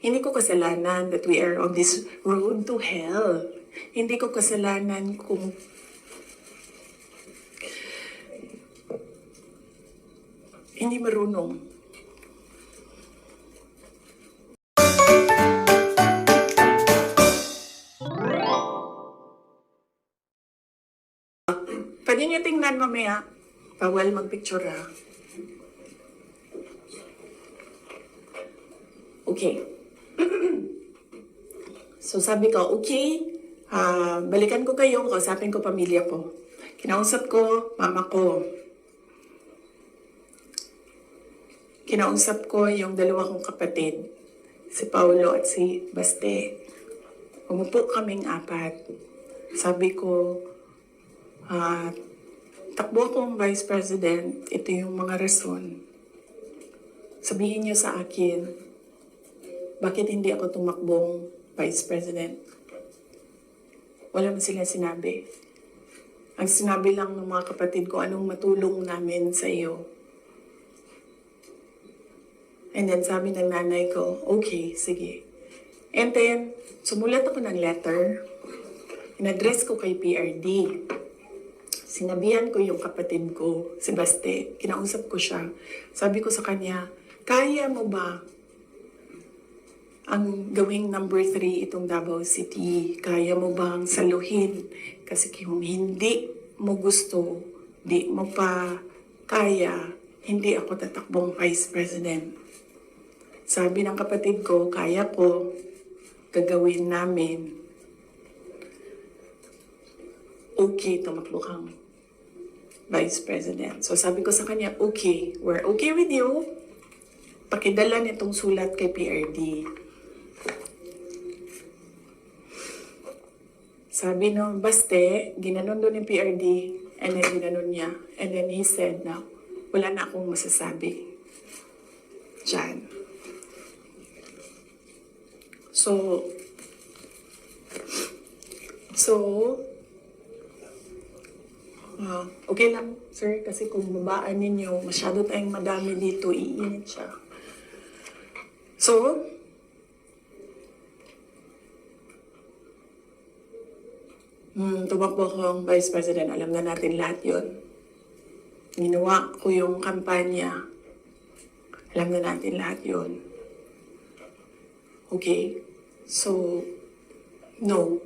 Hindi ko kasalanan that we are on this road to hell. Hindi ko kasalanan kung hindi marunong. Pwede niyo tingnan mamaya. Bawal magpicture ha. Okay. So sabi ko, okay, balikan ko kayo, kausapin ko pamilya ko. Kinausap ko, mama ko. Kinausap ko yung dalawa kong kapatid, si Paulo at si Baste. Umupo kaming apat. Sabi ko, takbo akong Vice President, ito yung mga rason. Sabihin niyo sa akin, bakit hindi ako tumakbong Vice President? Wala man sila sinabi. Ang sinabi lang ng mga kapatid ko, anong matulong namin sa iyo. And then sabi ng nanay ko, okay, sige. And then, sumulat ako ng letter. In-address ko kay PRD. Sinabihan ko yung kapatid ko, si Baste. Kinausap ko siya. Sabi ko sa kanya, kaya mo ba ang gawing number 3 itong Davao City? Kaya mo bang saluhin? Kasi kung hindi mo gusto, di mo pa kaya, hindi ako tatakbong Vice President. Sabi ng kapatid ko, kaya ko, gagawin namin. Okay, tumakbo kang Vice President. So sabi ko sa kanya, okay, we're okay with you. Pakidala nitong sulat kay PRD. Sabi ng Baste, ginanon doon ng PRD, and then ginanon niya. And then he said na, wala na akong masasabi diyan. So, okay lang, sir, kasi kung babaan ninyo, masyado tayong madami dito, iinit siya. So, tumakbo akong Vice President, alam na natin lahat yun. Ginawa ko yung kampanya, alam na natin lahat yun. Okay, so, no,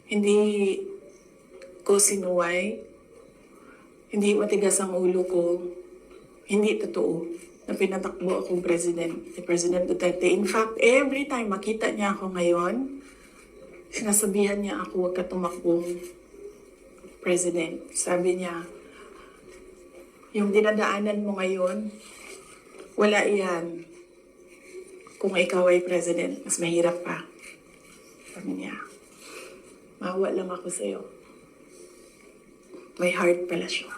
hindi ko sinuway, hindi matigas ang ulo ko, hindi totoo na pinatakbo akong President, ni President Duterte. In fact, every time makita niya ako ngayon, sinasabihan niya ako, huwag ka tumakbong President. Sabi niya, yung dinadaanan mo ngayon, wala iyan. Kung ikaw ay President, mas mahirap pa. Sabi niya, maawa lang ako sa'yo. May heart pala siya.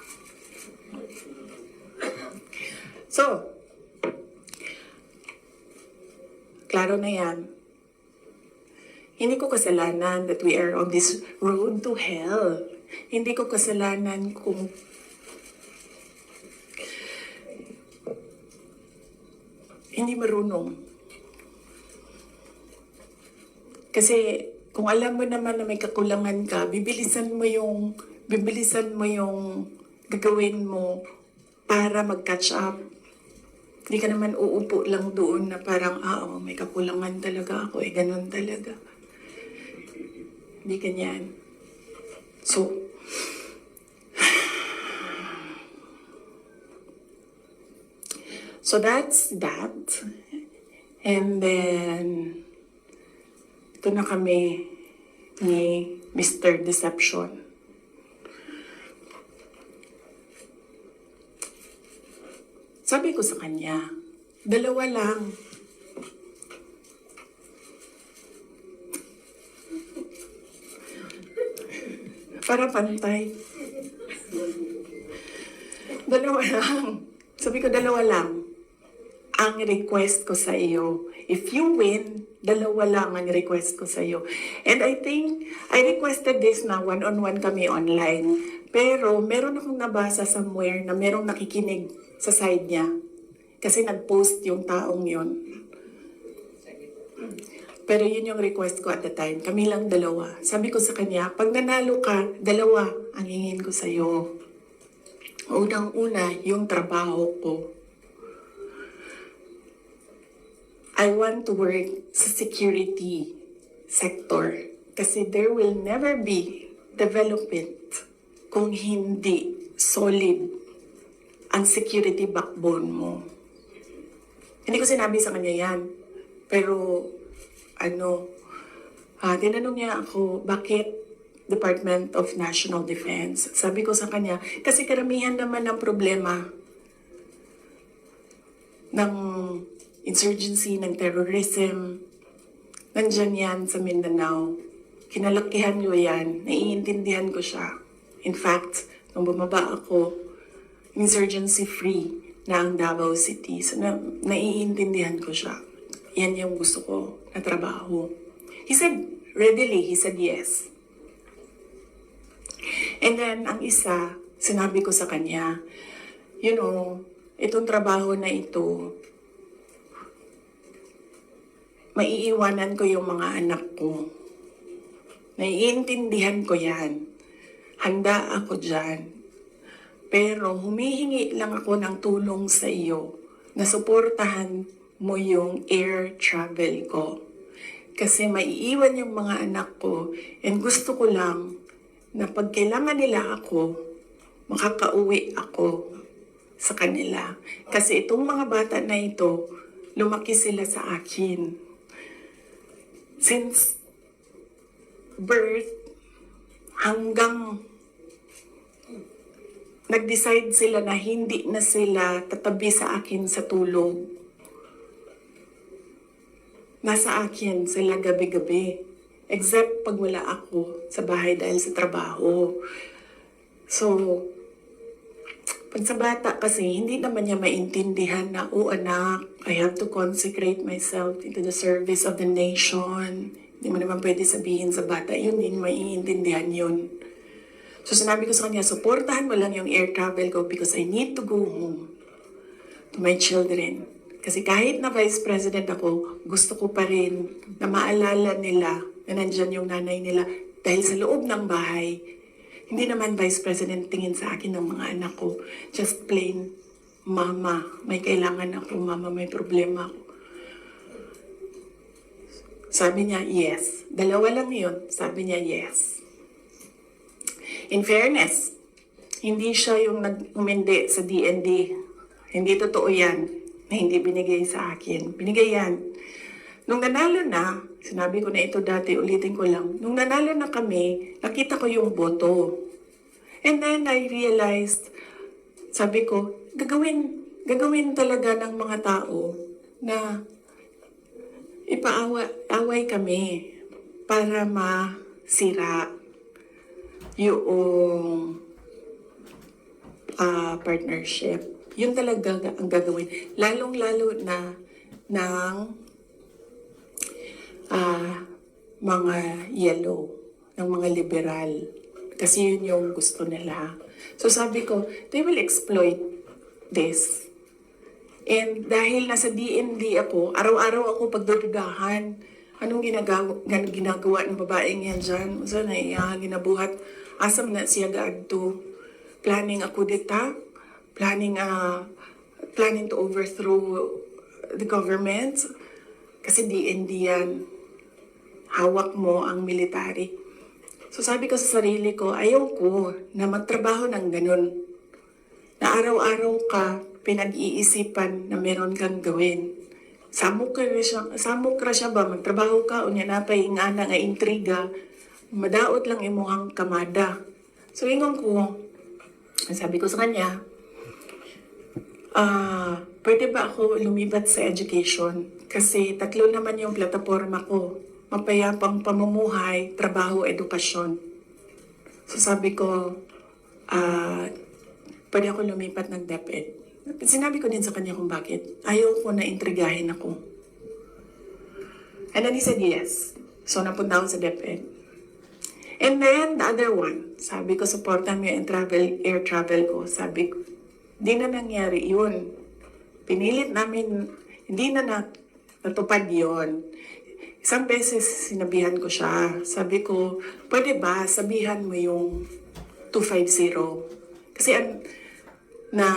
So, klaro na yan. Hindi ko kasalanan that we are on this road to hell. Hindi ko kasalanan kung hindi marunong. Kasi kung alam mo naman na may kakulangan ka, bibilisan mo yung gagawin mo para mag-catch up. Hindi ka naman uupo lang doon na parang, may kakulangan talaga ako, ganun talaga. Hindi ganyan. So that's that. And then, ito na kami ni Mr. Deception. Sabi ko sa kanya, dalawa lang. Para pantay. Dalawa lang. Sabi ko, dalawa lang. Ang request ko sa iyo. If you win, dalawa lang ang request ko sa iyo. And I think, I requested this na one-on-one kami online. Pero meron akong nabasa somewhere na merong nakikinig sa side niya. Kasi nag-post yung taong yon. Pero yun yung request ko at the time. Kami lang dalawa. Sabi ko sa kanya, pag nanalo ka, dalawa ang hingin ko sa'yo. Unang-una, yung trabaho ko. I want to work sa security sector. Kasi there will never be development kung hindi solid ang security backbone mo. Hindi ko sinabi sa kanya yan. Pero, tinanong niya ako, bakit Department of National Defense? Sabi ko sa kanya, kasi karamihan naman ng problema ng insurgency, ng terrorism, nandyan yan sa Mindanao. Kinalakihan ko yan, naiintindihan ko siya. In fact, nung bumaba ako, insurgency-free na ang Davao City. So, naiintindihan ko siya. Yan yung gusto ko na trabaho. He said, readily, he said yes. And then, ang isa, sinabi ko sa kanya, itong trabaho na ito, maiiwanan ko yung mga anak ko. Naiintindihan ko yan. Handa ako dyan. Pero humihingi lang ako ng tulong sa iyo na suportahan mo yung air travel ko. Kasi maiiwan yung mga anak ko and gusto ko lang na pag kailangan nila ako, makakauwi ako sa kanila. Kasi itong mga bata na ito, lumaki sila sa akin. Since birth hanggang nag-decide sila na hindi na sila tatabi sa akin sa tulog. Nasa akin sila gabi-gabi. Except pag wala ako sa bahay dahil sa trabaho. So, pag sa bata kasi, hindi naman niya maintindihan na, oh anak, I have to consecrate myself into the service of the nation. Hindi mo naman pwede sabihin sa bata, yun din, maiintindihan yun. So sinabi ko sa kanya, supportahan mo lang yung air travel ko because I need to go home to my children. Kasi kahit na Vice President ako, gusto ko pa rin na maalala nila na nandyan yung nanay nila dahil sa loob ng bahay. Hindi naman Vice President tingin sa akin ng mga anak ko. Just plain, Mama, may kailangan ako. Mama, may problema ako. Sabi niya, yes. Dalawa lang yun. Sabi niya, yes. In fairness, hindi siya yung nag-umindi sa DND. Hindi totoo yan na hindi binigay sa akin. Binigay yan. Nung nanalo na, sinabi ko na ito dati, ulitin ko lang. Nung nanalo na kami, nakita ko yung boto. And then I realized, sabi ko, gagawin talaga ng mga tao na ipaaway kami para masira yung partnership. Yun talaga ang gagawin. Lalong-lalo na ng mga yellow, ng mga liberal. Kasi yun yung gusto nila. So sabi ko, they will exploit this. And dahil nasa DND ako, araw-araw ako pagdududahan. Anong ginagawa ng babaeng yan dyan? So na ginabuhat. Asam na siya gaadto. Planning ako dita. Planning to overthrow the government. Kasi DND yan. Hawak mo ang military. So sabi ko sa sarili ko, ayaw ko na magtrabaho ng ganun. Na araw-araw ka pinag-iisipan na meron kang gawin. Samok ra siya ba? Magtrabaho ka, unya na pa ingana nga intriga. Madaot lang imuhang kamada. So ingon ko, sabi ko sa kanya, pwede ba ako lumibat sa education? Kasi 3 naman yung plataforma ko. Mapayapang pamumuhay, trabaho, edukasyon. So sabi ko, pwede ako lumipat ng DepEd. Sinabi ko din sa kanya kung bakit. Ayaw ko na intrigahin ako. And then he said yes. So napunta ako sa DepEd. And then the other one, sabi ko, supportan mo yung air travel ko. Sabi ko, di na nangyari yun. Pinilit namin, hindi na natupad yun. Isang beses sinabihan ko siya. Sabi ko, pwede ba sabihan mo yung 250? Kasi na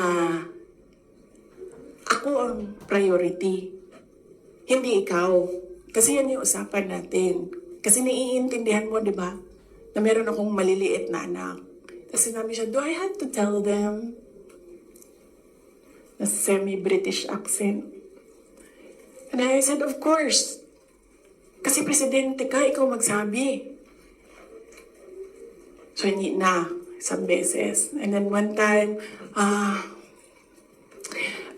ako ang priority. Hindi ikaw. Kasi yan yung usapan natin. Kasi naiintindihan mo, di ba? Na meron akong maliliit na anak. Tapos sinabi siya, do I have to tell them? Na semi-British accent. And I said, of course. Kasi presidente ka, ikaw magsabi. So, hindi na. Isang beses. And then one time,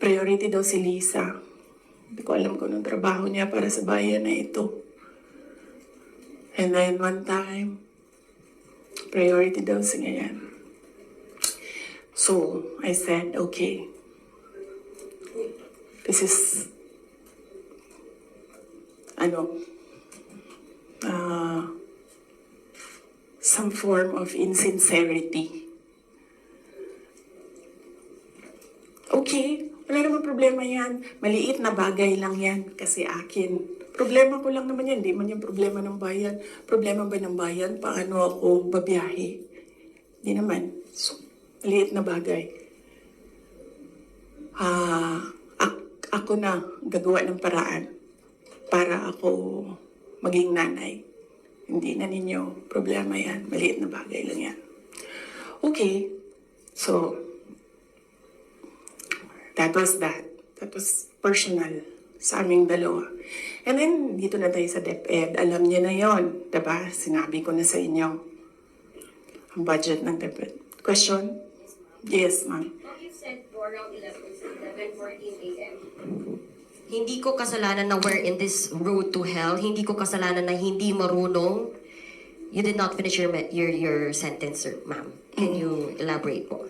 priority daw si Lisa. Hindi ko alam kung anong trabaho niya para sa bayan na ito. And then one time, priority daw si ngayon. So, I said, okay. This is, some form of insincerity. Okay, wala naman problema yan. Maliit na bagay lang yan kasi akin. Problema ko lang naman yan, di man yung problema ng bayan. Problema ba ng bayan? Paano ako babiyahe? Di naman. So, maliit na bagay. Ako na gagawa ng paraan para ako maging nanay. Hindi na ninyo problema yan. Maliit na bagay lang yan. Okay. So, that was that. That was personal sa aming dalawa. And then, dito na tayo sa DepEd. Alam niyo na yon, diba? Sinabi ko na sa inyo ang budget ng DepEd. Question? Yes, ma'am. You said around 11:14 a.m. Hindi ko kasalanan na we're in this road to hell. Hindi ko kasalanan na hindi marunong. You did not finish your sentence, sir, ma'am. Can you elaborate po?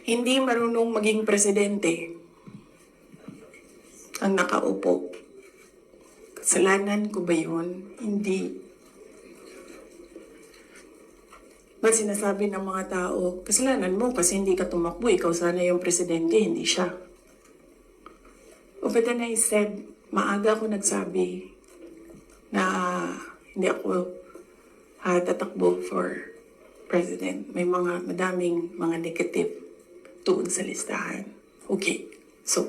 Hindi marunong maging presidente ang nakaupo. Kasalanan ko ba yun? Hindi. Ba't sinasabi ng mga tao, kasalanan mo kasi hindi ka tumakbo, ikaw sana yung presidente, hindi siya. But then I said, maaga ako nagsabi na hindi ako tatakbo for president. May madaming mga negative tuon sa listahan. Okay, so